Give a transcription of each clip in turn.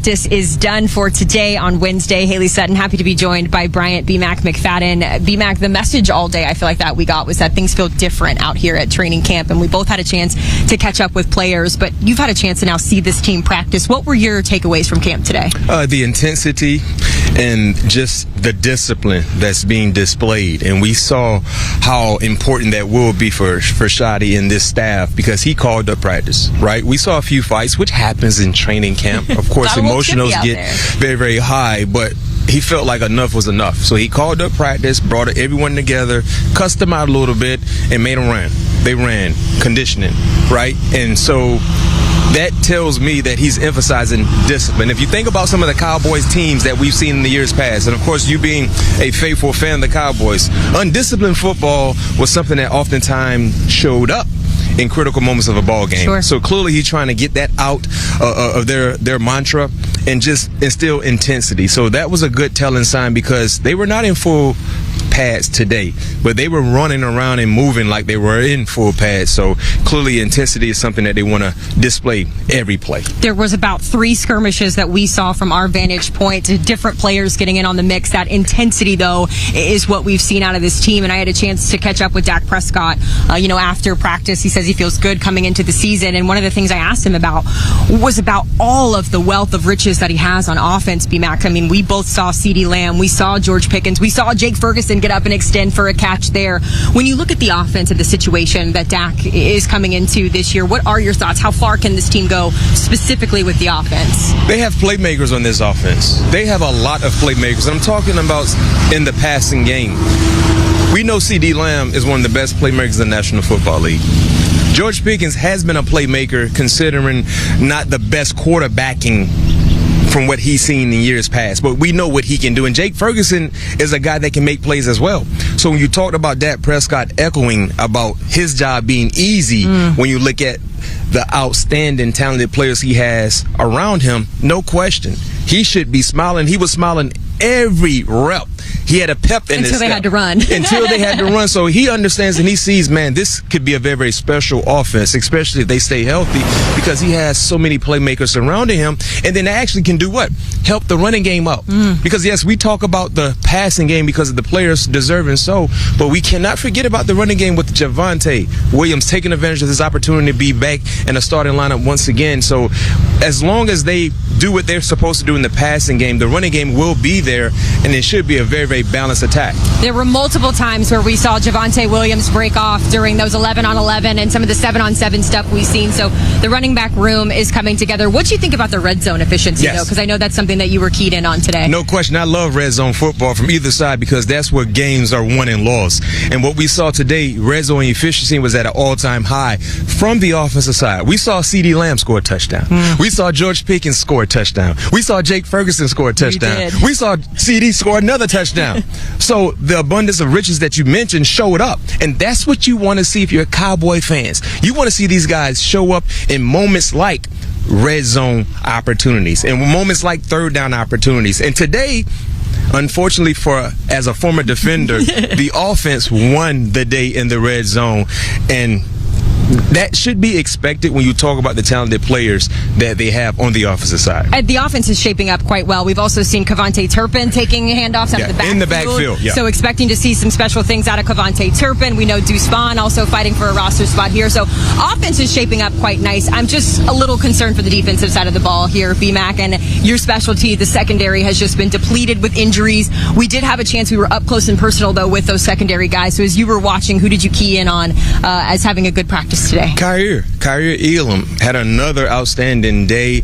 practice is done for today on Wednesday. Haley Sutton, happy to be joined by Bryant B-Mac McFadden. B-Mac, the message all day I feel like that we got was that things feel different out here at training camp, and we both had a chance to catch up with players, but you've had a chance to now see this team practice. What were your takeaways from camp today? The intensity and just the discipline that's being displayed, and we saw how important that will be for Shadi and this staff, because he called up practice, right? We saw a few fights, which happens in training camp. Of course, emotionals get very, very high, but he felt like enough was enough. So he called up practice, brought everyone together, cussed them out a little bit, and made them run. They ran, conditioning, right? And so that tells me that he's emphasizing discipline. If you think about some of the Cowboys teams that we've seen in the years past, and of course you being a faithful fan of the Cowboys, undisciplined football was something that oftentimes showed up in critical moments of a ball game. Sure. So clearly he's trying to get that out of their mantra and just instill intensity. So that was a good telling sign, because they were not in full pads today, but they were running around and moving like they were in full pads. So clearly intensity is something that they want to display every play. There was about 3 skirmishes that we saw from our vantage point, different players getting in on the mix. That intensity, though, is what we've seen out of this team. And I had a chance to catch up with Dak Prescott, after practice. He says he feels good coming into the season. And one of the things I asked him about was about all of the wealth of riches that he has on offense, B-Mac. I mean, we both saw CeeDee Lamb. We saw George Pickens. We saw Jake Ferguson get up and extend for a catch there. When you look at the offense and the situation that Dak is coming into this year, what are your thoughts? How far can this team go specifically with the offense? They have playmakers on this offense. They have a lot of playmakers. I'm talking about in the passing game. We know CeeDee Lamb is one of the best playmakers in the National Football League. George Pickens has been a playmaker, considering not the best quarterbacking from what he's seen in years past, but we know what he can do. And Jake Ferguson is a guy that can make plays as well. So when you talked about Dak Prescott echoing about his job being easy, when you look at the outstanding, talented players he has around him, no question, he should be smiling. He was smiling every rep. He had a pep in his step. Until they had to run. Until they had to run. So he understands and he sees, man, this could be a very, very special offense, especially if they stay healthy, because he has so many playmakers surrounding him. And then they actually can do what? Help the running game up. Because, yes, we talk about the passing game because of the players deserving so, but we cannot forget about the running game with Javonte Williams taking advantage of this opportunity to be back in a starting lineup once again. So as long as they do what they're supposed to do in the passing game, the running game will be there, and it should be a very, very balanced attack. There were multiple times where we saw Javonte Williams break off during those 11-on-11 and some of the 7-on-7 stuff we've seen. So the running back room is coming together. What do you think about the red zone efficiency, though? Because I know that's something that you were keyed in on today. No question. I love red zone football from either side, because that's where games are won and lost. And what we saw today, red zone efficiency was at an all-time high from the offensive side. We saw CeeDee Lamb score a touchdown. We saw George Pickens score a touchdown. We saw Jake Ferguson score a touchdown. We saw CeeDee score another touchdown. So the abundance of riches that you mentioned showed up. And that's what you want to see if you're Cowboy fans. You want to see these guys show up in moments like red zone opportunities and moments like third down opportunities. And today, unfortunately, as a former defender, the offense won the day in the red zone. And that should be expected when you talk about the talented players that they have on the offensive side. The offense is shaping up quite well. We've also seen Kevontae Turpin taking handoffs out of the backfield. In the backfield, yeah. So expecting to see some special things out of Kevontae Turpin. We know Deuce Vaughn also fighting for a roster spot here. So offense is shaping up quite nice. I'm just a little concerned for the defensive side of the ball here, B-Mac, and your specialty. The secondary has just been depleted with injuries. We did have a chance. We were up close and personal, though, with those secondary guys. So as you were watching, who did you key in on as having a good practice today? Kyer Elam had another outstanding day,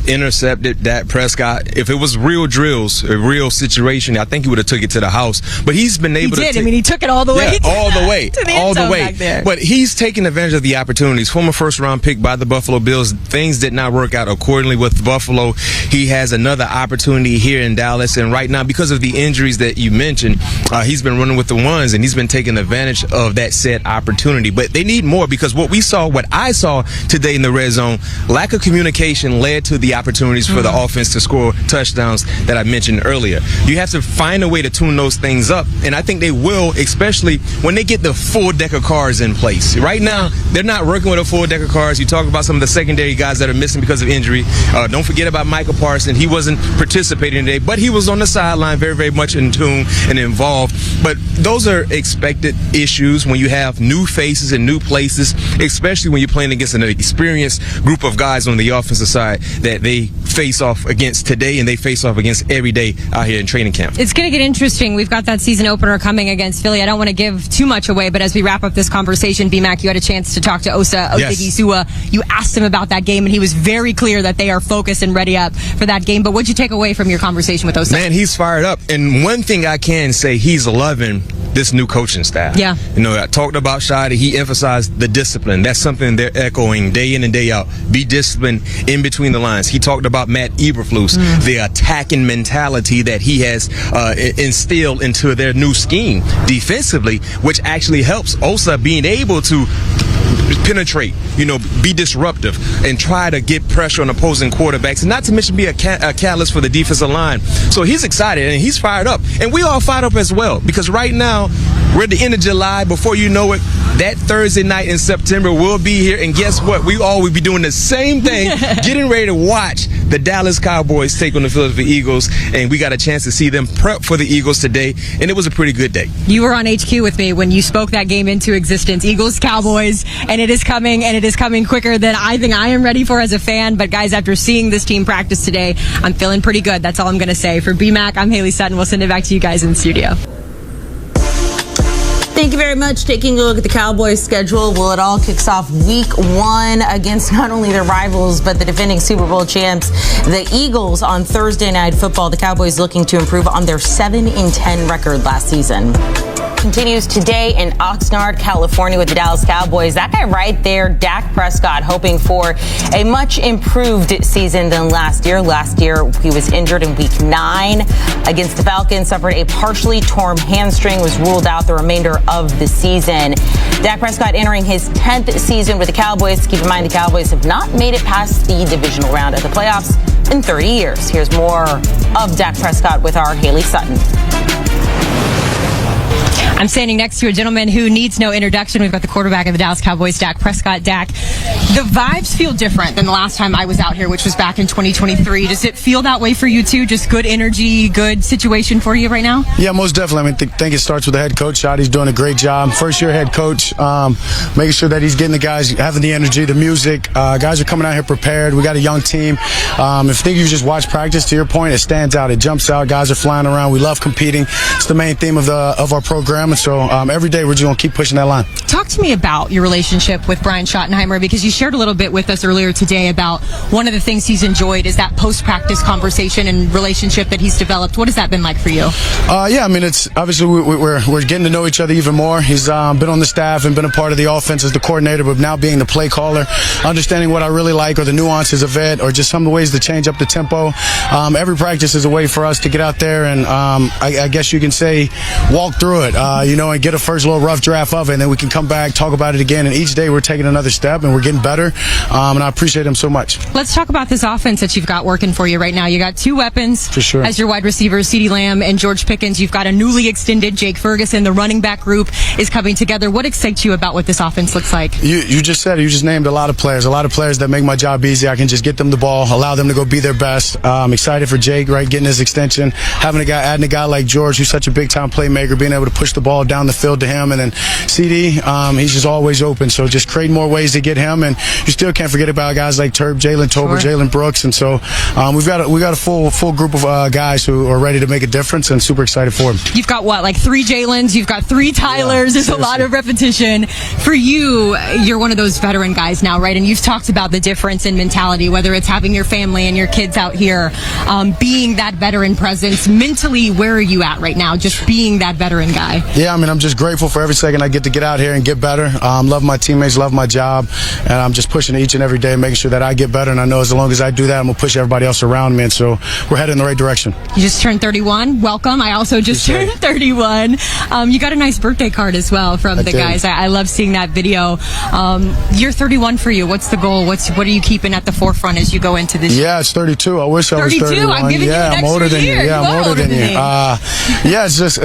intercepted Dak Prescott. If it was real drills, a real situation, I think he would have took it to the house. But he's been able to. He took it all the way. All the way. To the all end zone the way. Back there. But he's taking advantage of the opportunities. Former first-round pick by the Buffalo Bills. Things did not work out accordingly with Buffalo. He has another opportunity here in Dallas. And right now, because of the injuries that you mentioned, he's been running with the ones, and he's been taking advantage of that said opportunity. But they need more, because what I saw today in the red zone, lack of communication led to the opportunities for the offense to score touchdowns that I mentioned earlier. You have to find a way to tune those things up, and I think they will, especially when they get the full deck of cards in place. Right now, they're not working with a full deck of cards. You talk about some of the secondary guys that are missing because of injury. Don't forget about Michael Parsons. He wasn't participating today, but he was on the sideline very, very much in tune and involved. But those are expected issues when you have new faces and new places, especially when you're playing against an experienced group of guys on the offensive side that they face off against today and they face off against every day out here in training camp. It's going to get interesting. We've got that season opener coming against Philly. I don't want to give too much away, but as we wrap up this conversation, B-Mac, you had a chance to talk to Osa Odighizuwa. You asked him about that game, and he was very clear that they are focused and ready up for that game. But what'd you take away from your conversation with Osa? Man, he's fired up. And one thing I can say, he's loving this new coaching staff. Yeah. You know, I talked about Shadi. He emphasized the discipline. That's something they're echoing day in and day out. Be disciplined in between the lines. He talked about Matt Eberflus, the attacking mentality that he has instilled into their new scheme defensively, which actually helps Osa being able to penetrate, be disruptive and try to get pressure on opposing quarterbacks, and not to mention be a catalyst for the defensive line. So he's excited and he's fired up, and we all fired up as well, because right now we're at the end of July. Before you know it, that Thursday night in September will be here, and guess what? We all will be doing the same thing, getting ready to watch the Dallas Cowboys take on the Philadelphia Eagles, and we got a chance to see them prep for the Eagles today, and it was a pretty good day. You were on HQ with me when you spoke that game into existence, Eagles Cowboys, and it is coming, and it is coming quicker than I think I am ready for as a fan. But guys, after seeing this team practice today, I'm feeling pretty good. That's all I'm going to say. For BMAC, I'm Haley Sutton. We'll send it back to you guys in the studio. Thank you very much. Taking a look at the Cowboys schedule. Well, it all kicks off week 1 against not only their rivals, but the defending Super Bowl champs, the Eagles, on Thursday Night Football. The Cowboys looking to improve on their 7-10 record last season. Continues today in Oxnard, California with the Dallas Cowboys. That guy right there, Dak Prescott, hoping for a much improved season than last year. Last year, he was injured in week 9 against the Falcons, suffered a partially torn hamstring, was ruled out the remainder of the season. Dak Prescott entering his 10th season with the Cowboys. Keep in mind, the Cowboys have not made it past the divisional round of the playoffs in 30 years. Here's more of Dak Prescott with our Haley Sutton. I'm standing next to a gentleman who needs no introduction. We've got the quarterback of the Dallas Cowboys, Dak Prescott. Dak, the vibes feel different than the last time I was out here, which was back in 2023. Does it feel that way for you too? Just good energy, good situation for you right now? Yeah, most definitely. I think it starts with the head coach. Shadi's doing a great job. First-year head coach, making sure that he's getting the guys, having the energy, the music. Guys are coming out here prepared. We got a young team. If you just watch practice, to your point, it stands out. It jumps out. Guys are flying around. We love competing. It's the main theme of our program. And so every day we're just going to keep pushing that line. Talk to me about your relationship with Brian Schottenheimer, because you shared a little bit with us earlier today about one of the things he's enjoyed is that post-practice conversation and relationship that he's developed. What has that been like for you? Yeah, I mean, it's obviously we're getting to know each other even more. He's been on the staff and been a part of the offense as the coordinator, but now being the play caller, understanding what I really like or the nuances of it or just some of the ways to change up the tempo. Every practice is a way for us to get out there and I guess you can say walk through it, and get a first little rough draft of it, and then we can come back, talk about it again, and each day we're taking another step and we're getting better, and I appreciate him so much. Let's talk about this offense that you've got working for you right now. You got 2 weapons for sure as your wide receivers, CeeDee Lamb and George Pickens. You've got a newly extended Jake Ferguson. The running back group is coming together. What excites you about what this offense looks like? You just said it. You just named a lot of players that make my job easy. I can just get them the ball, allow them to go be their best. I'm excited for Jake, getting his extension, adding a guy like George, who's such a big-time playmaker, being able to push the ball down the field to him, and then CeeDee, he's just always open, so just create more ways to get him, and you still can't forget about guys like Turb, Jalen Tober, sure. Jalen Brooks, and so we got a full group of guys who are ready to make a difference, and super excited for them. You've got like 3 Jalens, you've got 3 Tylers, yeah, there's seriously. a lot of repetition. For you, you're one of those veteran guys now, right? And you've talked about the difference in mentality, whether it's having your family and your kids out here, being that veteran presence. Mentally, where are you at right now, just being that veteran guy? Yeah, I mean, I'm just grateful for every second I get to get out here and get better. Love my teammates, love my job, and I'm just pushing each and every day, making sure that I get better. And I know as long as I do that, I'm going to push everybody else around me. And so we're headed in the right direction. You just turned 31. Welcome. I also just turned 31. You got a nice birthday card as well from the guys. I love seeing that video. You're 31 for you. What's the goal? What are you keeping at the forefront as you go into this year? Yeah, it's 32. I wish I was 31. I'm giving you an I'm older extra than year. you. Yeah, I'm older than you. Me. It's just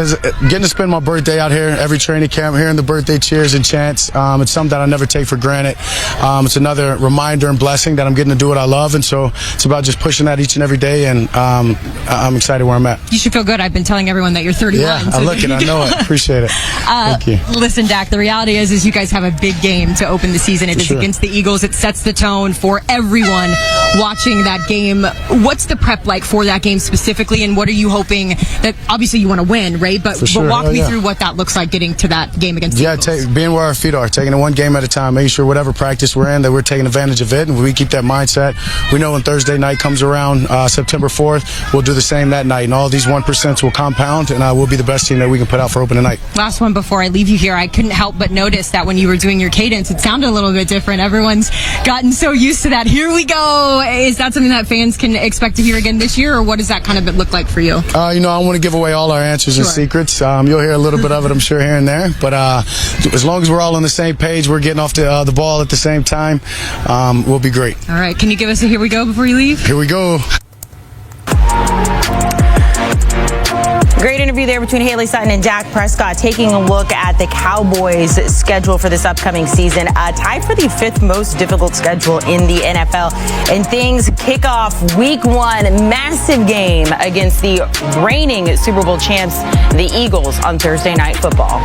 getting to spend my birthday out here, every training camp, hearing the birthday cheers and chants. It's something that I never take for granted. It's another reminder and blessing that I'm getting to do what I love, and so it's about just pushing that each and every day, and I'm excited where I'm at. You should feel good. I've been telling everyone that you're 31. Yeah, so I look it. I know it. Appreciate it. Thank you. Listen, Dak, the reality is you guys have a big game to open the season. It is against the Eagles. It sets the tone for everyone watching that game. What's the prep like for that game specifically, and what are you hoping that, obviously you want to win, right? But walk me through what that looks like getting to that game against the Eagles. Being where our feet are, taking it one game at a time, making sure whatever practice we're in, that we're taking advantage of it, and we keep that mindset. We know when Thursday night comes around, September 4th, we'll do the same that night, and all these 1% will compound, and we'll be the best team that we can put out for opening night. Last one before I leave you here. I couldn't help but notice that when you were doing your cadence, it sounded a little bit different. Everyone's gotten so used to that. Here we go. Is that something that fans can expect to hear again this year, or what does that kind of look like for you? I don't want to give away all our answers and secrets. You'll hear a little bit of it, I'm sure, here and there. But as long as we're all on the same page, we're getting off the ball at the same time, we'll be great. All right. Can you give us a here we go before you leave? Here we go. Great interview there between Haley Sutton and Dak Prescott, taking a look at the Cowboys' schedule for this upcoming season. Tied for the 5th most difficult schedule in the NFL. And things kick off week 1, massive game against the reigning Super Bowl champs, the Eagles, on Thursday Night Football.